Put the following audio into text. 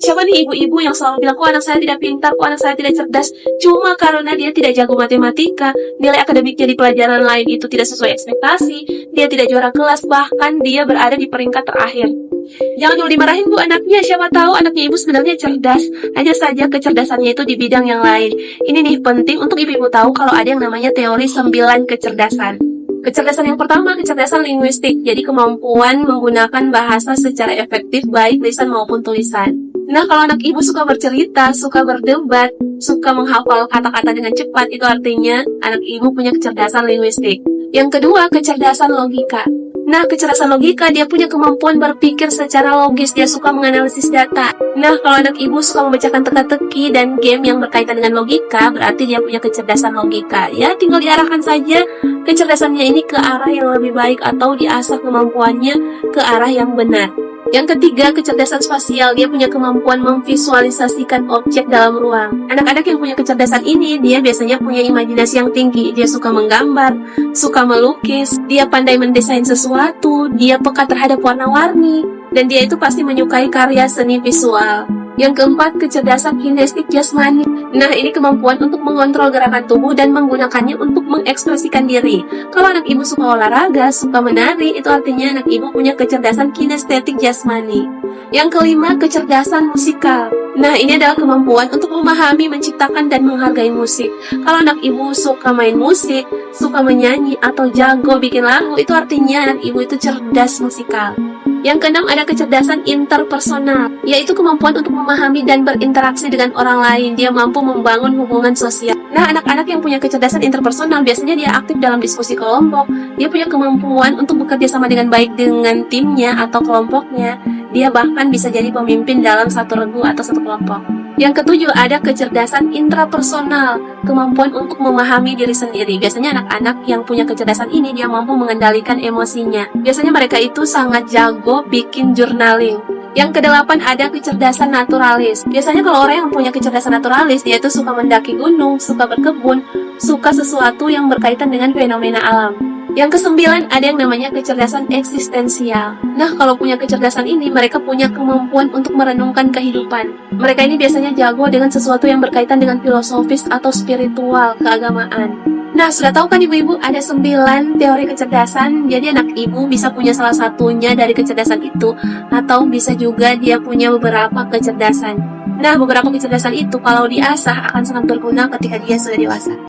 Siapa nih ibu-ibu yang selalu bilang, kok anak saya tidak pintar, kok anak saya tidak cerdas, cuma karena dia tidak jago matematika, nilai akademiknya di pelajaran lain itu tidak sesuai ekspektasi, dia tidak juara kelas, bahkan dia berada di peringkat terakhir. Jangan dulu dimarahin bu anaknya, siapa tahu anaknya ibu sebenarnya cerdas, hanya saja kecerdasannya itu di bidang yang lain. Ini nih penting untuk ibu-ibu tahu kalau ada yang namanya teori 9 kecerdasan. Kecerdasan yang pertama, kecerdasan linguistik, jadi kemampuan menggunakan bahasa secara efektif baik lisan maupun tulisan. Nah, kalau anak ibu suka bercerita, suka berdebat, suka menghafal kata-kata dengan cepat, itu artinya anak ibu punya kecerdasan linguistik. Yang kedua, kecerdasan logika. Nah, kecerdasan logika, dia punya kemampuan berpikir secara logis, dia suka menganalisis data. Nah, kalau anak ibu suka membacakan teka-teki dan game yang berkaitan dengan logika, berarti dia punya kecerdasan logika. Ya, tinggal diarahkan saja kecerdasannya ini ke arah yang lebih baik atau diasah kemampuannya ke arah yang benar. Yang ketiga, kecerdasan spasial. Dia punya kemampuan memvisualisasikan objek dalam ruang. Anak-anak yang punya kecerdasan ini, dia biasanya punya imajinasi yang tinggi. Dia suka menggambar, suka melukis, dia pandai mendesain sesuatu, dia peka terhadap warna-warni, dan dia itu pasti menyukai karya seni visual. Yang keempat, kecerdasan kinestetik jasmani. Nah, ini kemampuan untuk mengontrol gerakan tubuh dan menggunakannya untuk mengekspresikan diri. Kalau anak ibu suka olahraga, suka menari, itu artinya anak ibu punya kecerdasan kinestetik jasmani. Yang kelima, kecerdasan musikal. Nah, ini adalah kemampuan untuk memahami, menciptakan, dan menghargai musik. Kalau anak ibu suka main musik, suka menyanyi, atau jago bikin lagu, itu artinya anak ibu itu cerdas musikal. Yang keenam, ada kecerdasan interpersonal, yaitu kemampuan untuk memahami dan berinteraksi dengan orang lain. Dia mampu membangun hubungan sosial. Nah, anak-anak yang punya kecerdasan interpersonal, biasanya dia aktif dalam diskusi kelompok. Dia punya kemampuan untuk bekerja sama dengan baik dengan timnya atau kelompoknya. Dia bahkan bisa jadi pemimpin dalam satu regu atau satu kelompok. Yang ketujuh, ada kecerdasan intrapersonal, kemampuan untuk memahami diri sendiri. Biasanya anak-anak yang punya kecerdasan ini, dia mampu mengendalikan emosinya. Biasanya mereka itu sangat jago bikin journaling. Yang kedelapan, ada kecerdasan naturalis. Biasanya kalau orang yang punya kecerdasan naturalis, dia itu suka mendaki gunung, suka berkebun, suka sesuatu yang berkaitan dengan fenomena alam. Yang kesembilan, ada yang namanya kecerdasan eksistensial. Nah, kalau punya kecerdasan ini, mereka punya kemampuan untuk merenungkan kehidupan. Mereka ini biasanya jago dengan sesuatu yang berkaitan dengan filosofis atau spiritual, keagamaan. Nah, sudah tahu kan ibu-ibu, ada 9 teori kecerdasan. Jadi anak ibu bisa punya salah satunya dari kecerdasan itu, atau bisa juga dia punya beberapa kecerdasan. Nah, beberapa kecerdasan itu kalau diasah akan sangat berguna ketika dia sudah dewasa.